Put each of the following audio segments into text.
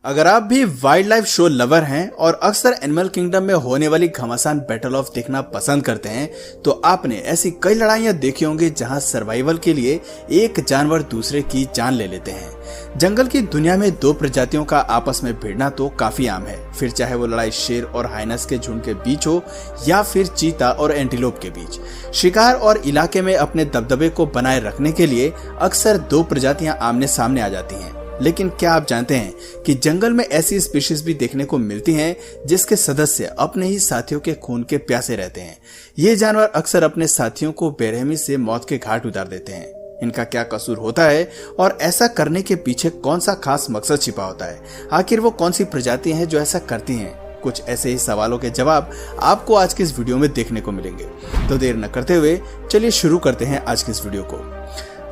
अगर आप भी वाइल्ड लाइफ शो लवर हैं और अक्सर एनिमल किंगडम में होने वाली घमासान बैटल ऑफ देखना पसंद करते हैं, तो आपने ऐसी कई लड़ाइयां देखी होंगी जहां सर्वाइवल के लिए एक जानवर दूसरे की जान ले लेते हैं। जंगल की दुनिया में दो प्रजातियों का आपस में भिड़ना तो काफी आम है, फिर चाहे वो लड़ाई शेर और हाइनस के झुंड के बीच हो या फिर चीता और एंटीलोप के बीच। शिकार और इलाके में अपने दबदबे को बनाए रखने के लिए अक्सर दो प्रजातियां आमने सामने आ जाती हैं। लेकिन क्या आप जानते हैं कि जंगल में ऐसी स्पीशीज भी देखने को मिलती हैं जिसके सदस्य अपने ही साथियों के खून के प्यासे रहते हैं। ये जानवर अक्सर अपने साथियों को बेरहमी से मौत के घाट उतार देते हैं। इनका क्या कसूर होता है और ऐसा करने के पीछे कौन सा खास मकसद छिपा होता है? आखिर वो कौन सी प्रजातियां हैं जो ऐसा करती हैं? कुछ ऐसे ही सवालों के जवाब आपको आज की इस वीडियो में देखने को मिलेंगे। तो देर न करते हुए चलिए शुरू करते हैं आज की इस वीडियो को।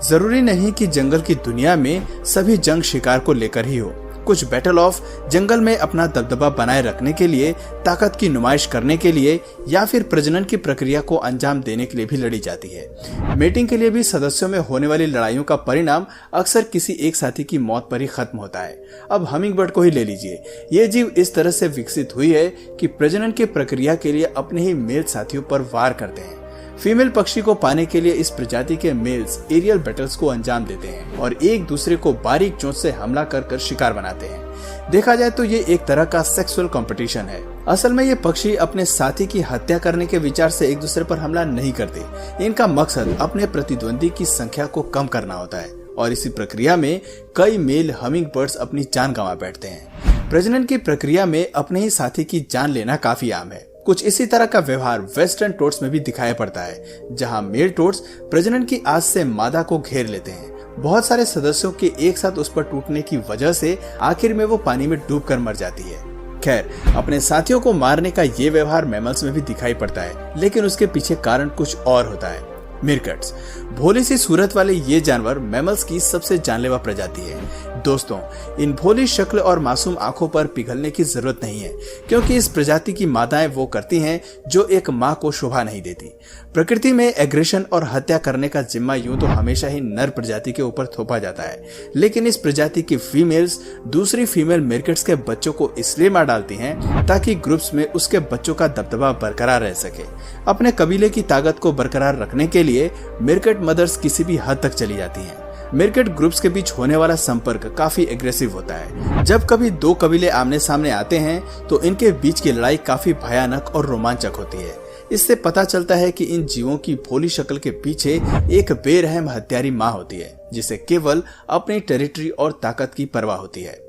जरूरी नहीं कि जंगल की दुनिया में सभी जंग शिकार को लेकर ही हो। कुछ बैटल ऑफ जंगल में अपना दबदबा बनाए रखने के लिए, ताकत की नुमाइश करने के लिए या फिर प्रजनन की प्रक्रिया को अंजाम देने के लिए भी लड़ी जाती है। मेटिंग के लिए भी सदस्यों में होने वाली लड़ाइयों का परिणाम अक्सर किसी एक साथी की मौत पर ही खत्म होता है। अब हमिंगबर्ड को ही ले लीजिए। ये जीव इस तरह से विकसित हुई है कि प्रजनन की प्रक्रिया के लिए अपने ही मेल साथियों पर वार करते हैं। फीमेल पक्षी को पाने के लिए इस प्रजाति के मेल्स एरियल बैटल्स को अंजाम देते हैं और एक दूसरे को बारीक चोंच से हमला कर शिकार बनाते हैं। देखा जाए तो ये एक तरह का सेक्सुअल कंपटीशन है। असल में ये पक्षी अपने साथी की हत्या करने के विचार से एक दूसरे पर हमला नहीं करते। इनका मकसद अपने प्रतिद्वंदी की संख्या को कम करना होता है और इसी प्रक्रिया में कई मेल हमिंग बर्ड्स अपनी जान गंवा बैठते हैं। प्रजनन की प्रक्रिया में अपने ही साथी की जान लेना काफी आम है। कुछ इसी तरह का व्यवहार वेस्टर्न टोड्स में भी दिखाई पड़ता है, जहां मेल टोड्स प्रजनन की आस से मादा को घेर लेते हैं। बहुत सारे सदस्यों के एक साथ उस पर टूटने की वजह से आखिर में वो पानी में डूबकर मर जाती है। खैर, अपने साथियों को मारने का ये व्यवहार मैमल्स में भी दिखाई पड़ता है, लेकिन उसके पीछे कारण कुछ और होता है। मीरकट्स, भोली सी सूरत वाले ये जानवर मैमल्स की सबसे जानलेवा प्रजाति है। दोस्तों, इन भोली शक्ल और मासूम आंखों पर पिघलने की जरूरत नहीं है, क्योंकि इस प्रजाति की मादाएं वो करती हैं जो एक माँ को शोभा नहीं देती। प्रकृति में एग्रेशन और हत्या करने का जिम्मा यूं तो हमेशा ही नर प्रजाति के ऊपर थोपा जाता है, लेकिन इस प्रजाति की फीमेल्स दूसरी फीमेल मीरकट्स के बच्चों को इसलिए मार डालती हैं ताकि ग्रुप्स में उसके बच्चों का दबदबा बरकरार रह सके। अपने कबीले की ताकत को बरकरार रखने के लिए मीरकट मदर्स किसी भी हद तक चली जाती हैं। मीरकट ग्रुप्स के बीच होने वाला संपर्क काफी एग्रेसिव होता है। जब कभी दो कबीले आमने सामने आते हैं तो इनके बीच की लड़ाई काफी भयानक और रोमांचक होती है। इससे पता चलता है कि इन जीवों की भोली शक्ल के पीछे एक बेरहम हत्यारी माँ होती है, जिसे केवल अपनी टेरिटरी और ताकत की परवाह होती है।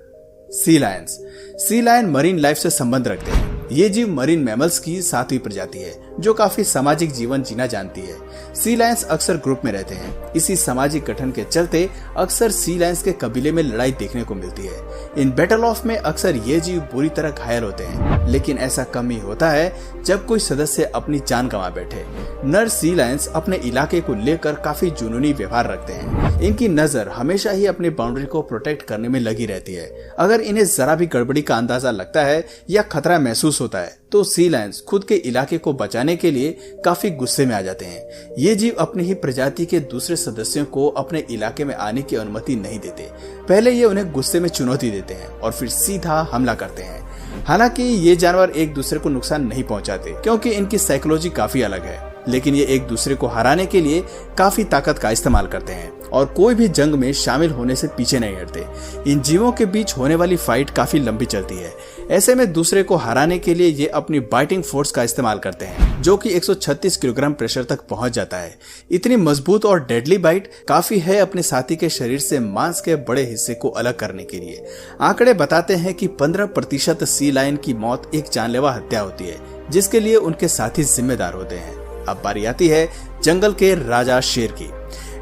सी Lions. Sea lion marine life से संबंध रखते हैं। ये जीव मरीन मैमल्स की सातवीं प्रजाति है जो काफी सामाजिक जीवन जीना जानती है। सी लायंस अक्सर ग्रुप में रहते हैं। इसी सामाजिक गठन के चलते अक्सर सी लायंस के कबीले में लड़ाई देखने को मिलती है। इन बैटल ऑफ में अक्सर ये जीव बुरी तरह घायल होते हैं, लेकिन ऐसा कम ही होता है जब कोई सदस्य अपनी जान गंवा बैठे। नर सी लायंस अपने इलाके को लेकर काफी जुनूनी व्यवहार रखते हैं। इनकी नजर हमेशा ही अपनी बाउंड्री को प्रोटेक्ट करने में लगी रहती है। अगर इन्हें जरा भी गड़बड़ी का अंदाजा लगता है या खतरा महसूस होता है तो सी लायंस खुद के इलाके को बचाने के लिए काफी गुस्से में आ जाते हैं। ये जीव अपनी ही प्रजाति के दूसरे सदस्यों को अपने इलाके में आने की अनुमति नहीं देते। पहले ये उन्हें गुस्से में चुनौती देते हैं और फिर सीधा हमला करते हैं। हालांकि ये जानवर एक दूसरे को नुकसान नहीं पहुंचाते, क्योंकि इनकी साइकोलॉजी काफी अलग है, लेकिन ये एक दूसरे को हराने के लिए काफी ताकत का इस्तेमाल करते हैं और कोई भी जंग में शामिल होने से पीछे नहीं हटते। इन जीवों के बीच होने वाली फाइट काफी लंबी चलती है। ऐसे में दूसरे को हराने के लिए ये अपनी बाइटिंग फोर्स का इस्तेमाल करते हैं, जो कि 136 किलोग्राम प्रेशर तक पहुंच जाता है। इतनी मजबूत और डेडली बाइट काफी है अपने साथी के शरीर से मांस के बड़े हिस्से को अलग करने के लिए। आंकड़े बताते हैं कि 15% सी लायन की मौत एक जानलेवा हत्या होती है, जिसके लिए उनके साथी जिम्मेदार होते हैं। अब बारी आती है जंगल के राजा शेर की।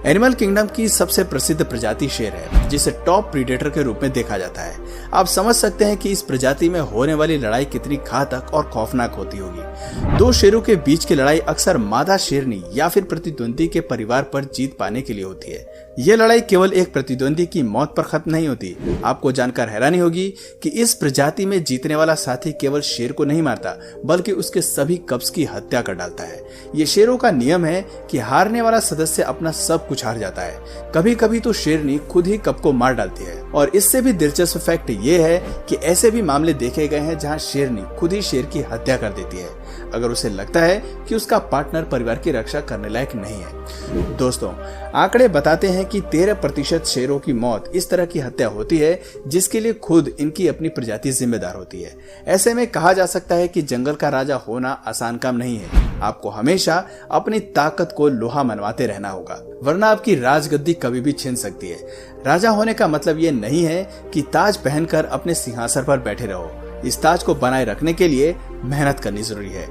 एनिमल किंगडम की सबसे प्रसिद्ध प्रजाति शेर है, जिसे टॉप प्रीडेटर के रूप में देखा जाता है। आप समझ सकते हैं कि इस प्रजाति में होने वाली लड़ाई कितनी घातक और खौफनाक होती होगी। दो शेरों के बीच की लड़ाई अक्सर मादा शेरनी या फिर प्रतिद्वंदी के परिवार पर जीत पाने के लिए होती है। ये लड़ाई केवल एक प्रतिद्वंदी की मौत पर खत्म नहीं होती। आपको जानकर हैरानी होगी कि इस प्रजाति में जीतने वाला साथी केवल शेर को नहीं मारता बल्कि उसके सभी कब्ज की हत्या कर डालता है। ये शेरों का नियम है कि हारने वाला सदस्य अपना सब कुछ हार जाता है। कभी कभी तो शेरनी खुद ही कब को मार डालती है। और इससे भी दिलचस्प फैक्ट ये है कि ऐसे भी मामले देखे गए हैं जहाँ शेरनी खुद ही शेर की हत्या कर देती है अगर उसे लगता है कि उसका पार्टनर परिवार की रक्षा करने लायक नहीं है। दोस्तों, आंकड़े बताते हैं कि 13% शेरों की मौत इस तरह की हत्या होती है जिसके लिए खुद इनकी अपनी प्रजाति जिम्मेदार होती है। ऐसे में कहा जा सकता है कि जंगल का राजा होना आसान काम नहीं है। आपको हमेशा अपनी ताकत को लोहा मनवाते रहना होगा, वरना आपकी राजगद्दी कभी भी छिन सकती है। राजा होने का मतलब ये नहीं है कि ताज पहनकर अपने सिंहासन पर बैठे रहो। इस ताज को बनाए रखने के लिए मेहनत करनी जरूरी है।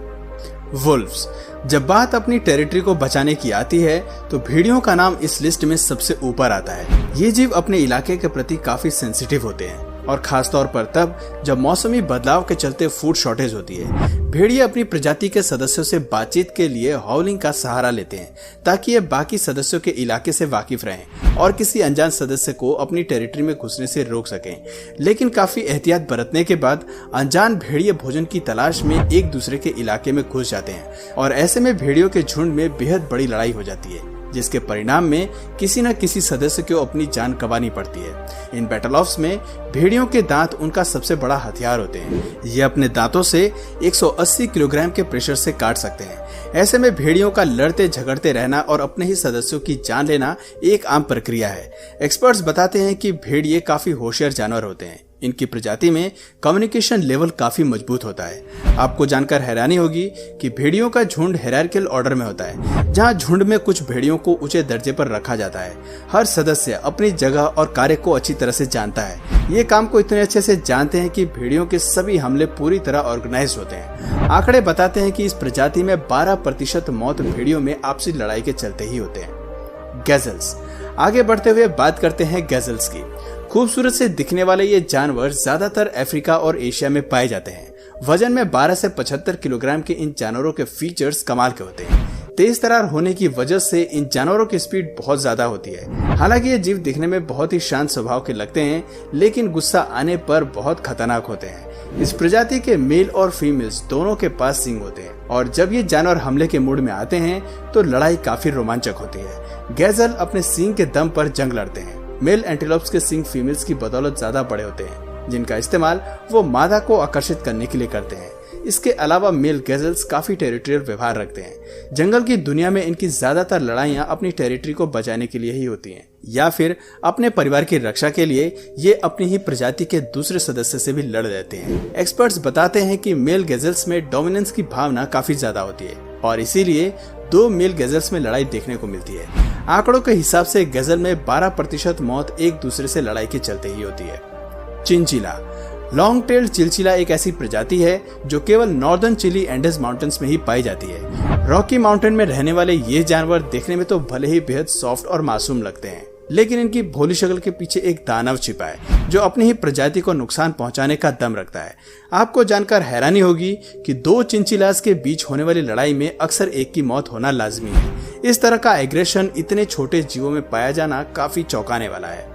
वुल्व्स, जब बात अपनी टेरिटरी को बचाने की आती है तो भेड़ियों का नाम इस लिस्ट में सबसे ऊपर आता है। ये जीव अपने इलाके के प्रति काफी सेंसिटिव होते हैं और खासतौर पर तब जब मौसमी बदलाव के चलते फूड शॉर्टेज होती है। भेड़िए अपनी प्रजाति के सदस्यों से बातचीत के लिए हाउलिंग का सहारा लेते हैं ताकि ये बाकी सदस्यों के इलाके से वाकिफ रहें और किसी अनजान सदस्य को अपनी टेरिटरी में घुसने से रोक सकें। लेकिन काफी एहतियात बरतने के बाद अनजान भेड़िए भोजन की तलाश में एक दूसरे के इलाके में घुस जाते हैं और ऐसे में भेड़ियों के झुंड में बेहद बड़ी लड़ाई हो जाती है जिसके परिणाम में किसी न किसी सदस्य को अपनी जान गंवानी पड़ती है। इन बैटल ऑफ्स में भेड़ियों के दांत उनका सबसे बड़ा हथियार होते हैं। ये अपने दांतों से 180 किलोग्राम के प्रेशर से काट सकते हैं। ऐसे में भेड़ियों का लड़ते झगड़ते रहना और अपने ही सदस्यों की जान लेना एक आम प्रक्रिया है। एक्सपर्ट्स बताते हैं कि भेड़िए काफी होशियार जानवर होते हैं। इनकी प्रजाति में कम्युनिकेशन लेवल काफी मजबूत होता है। आपको जानकर हैरानी होगी कि भेड़ियों का झुंड हायरार्किकल ऑर्डर में होता है, जहां झुंड में कुछ भेड़ियों को ऊंचे दर्जे पर रखा जाता है। हर सदस्य अपनी जगह और कार्य को अच्छी तरह से जानता है। ये काम को इतने अच्छे से जानते हैं कि भेड़ियों के सभी हमले पूरी तरह ऑर्गेनाइज होते हैं। आंकड़े बताते हैं कि इस प्रजाति में 12% मौत भेड़ियों में आपसी लड़ाई के चलते ही होते हैं। गैजल्स, आगे बढ़ते हुए बात करते हैं गैजल्स की। खूबसूरत से दिखने वाले ये जानवर ज्यादातर अफ्रीका और एशिया में पाए जाते हैं। वजन में 12 से 75 किलोग्राम के इन जानवरों के फीचर्स कमाल के होते हैं। तेज तरार होने की वजह से इन जानवरों की स्पीड बहुत ज्यादा होती है। हालांकि ये जीव दिखने में बहुत ही शांत स्वभाव के लगते हैं, लेकिन गुस्सा आने पर बहुत खतरनाक होते हैं। इस प्रजाति के मेल और फीमेल्स दोनों के पास सींग होते हैं और जब ये जानवर हमले के मूड में आते हैं तो लड़ाई काफी रोमांचक होती है। गैजल अपने सींग के दम पर जंग लड़ते हैं। मेल एंटीलोप्स के सींग फीमेल्स की बदौलत ज्यादा बड़े होते हैं, जिनका इस्तेमाल वो मादा को आकर्षित करने के लिए करते हैं। इसके अलावा मेल गैजल्स काफी टेरिटोरियल व्यवहार रखते हैं। जंगल की दुनिया में इनकी ज्यादातर लड़ाइयां अपनी टेरिटरी को बचाने के लिए ही होती हैं, या फिर अपने परिवार की रक्षा के लिए ये अपनी ही प्रजाति के दूसरे सदस्य से भी लड़ लेते हैं। एक्सपर्ट्स बताते हैं कि मेल गैजल्स में डोमिनेंस की भावना काफी ज्यादा होती है और इसीलिए 2 मेल गैजल्स में लड़ाई देखने को मिलती है। आंकड़ों के हिसाब से गैजल में 12% मौत एक दूसरे से लड़ाई के चलते ही होती है। चिंचिला, लॉन्ग टेल चिलचिला एक ऐसी प्रजाति है जो केवल नॉर्दर्न चिली एंडेस माउंटेन्स में ही पाई जाती है। रॉकी माउंटेन में रहने वाले ये जानवर देखने में तो भले ही बेहद सॉफ्ट और मासूम लगते हैं, लेकिन इनकी भोली शक्ल के पीछे एक दानव छिपा है जो अपनी ही प्रजाति को नुकसान पहुंचाने का दम रखता है। आपको जानकर हैरानी होगी कि 2 चिंचिलास के बीच होने वाली लड़ाई में अक्सर एक की मौत होना लाजमी है। इस तरह का एग्रेशन इतने छोटे जीवों में पाया जाना काफी चौंकाने वाला है।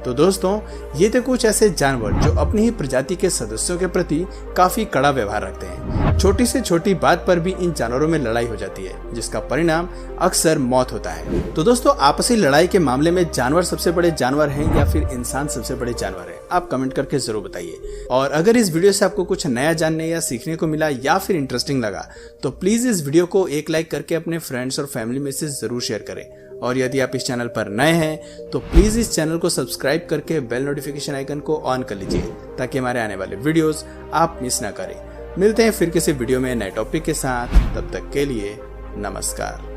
तो दोस्तों, ये थे कुछ ऐसे जानवर जो अपनी ही प्रजाति के सदस्यों के प्रति काफी कड़ा व्यवहार रखते हैं। छोटी से छोटी बात पर भी इन जानवरों में लड़ाई हो जाती है, जिसका परिणाम अक्सर मौत होता है। तो दोस्तों, आपसी लड़ाई के मामले में जानवर सबसे बड़े जानवर हैं या फिर इंसान सबसे बड़े जानवर हैं? आप कमेंट करके जरूर बताइए। और अगर इस वीडियो से आपको कुछ नया जानने या सीखने को मिला या फिर इंटरेस्टिंग लगा तो प्लीज इस वीडियो को एक लाइक करके अपने फ्रेंड्स और फैमिली में से जरूर शेयर करें। और यदि आप इस चैनल पर नए हैं तो प्लीज इस चैनल को सब्सक्राइब करके बेल नोटिफिकेशन आइकन को ऑन कर लीजिए ताकि हमारे आने वाले वीडियोस आप मिस ना करें। मिलते हैं फिर किसी वीडियो में नए टॉपिक के साथ, तब तक के लिए नमस्कार।